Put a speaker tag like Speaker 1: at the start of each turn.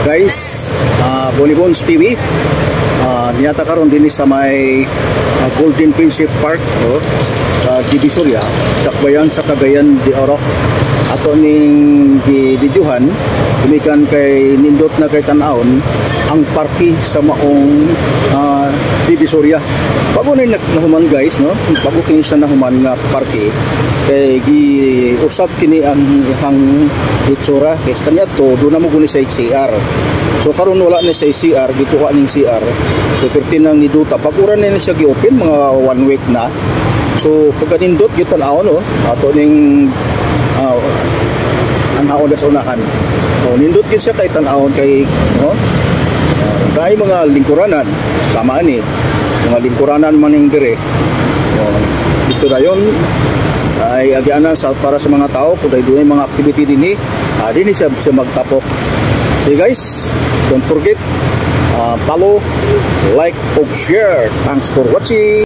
Speaker 1: Guys, Bonnie Bones TV, niyata karon din sa may Golden Principe Park sa Divisoria, dakbayan sa Cagayan de Oro. Ato ning gibidyuhan gumikan kay nindot na kay tan-awon ang parke sa maong Divisoria. Bago na nahuman guys, no? Bago kini siya nahuman nga parke kay giusab kini ang itsura kay sa kanya to do na mo guni sa CR. So karon wala na sa CR, gikuha ning CR. So pertinang ni duta pag-ura na siya gi-open mga 1 week na. So pagkanindot gitan-awon no, ato ning anhaon sa unahan. So nindot gid siya kay tan-awon kay no. Kay mga lingkuranan sama ni mga lingkuranan maning dire. Dito dayon ay agianan sa para sa mga tao kung doon mga activity dinhi, dinhi siya magtapok. So guys, don't forget follow, like, and share. Thanks for watching.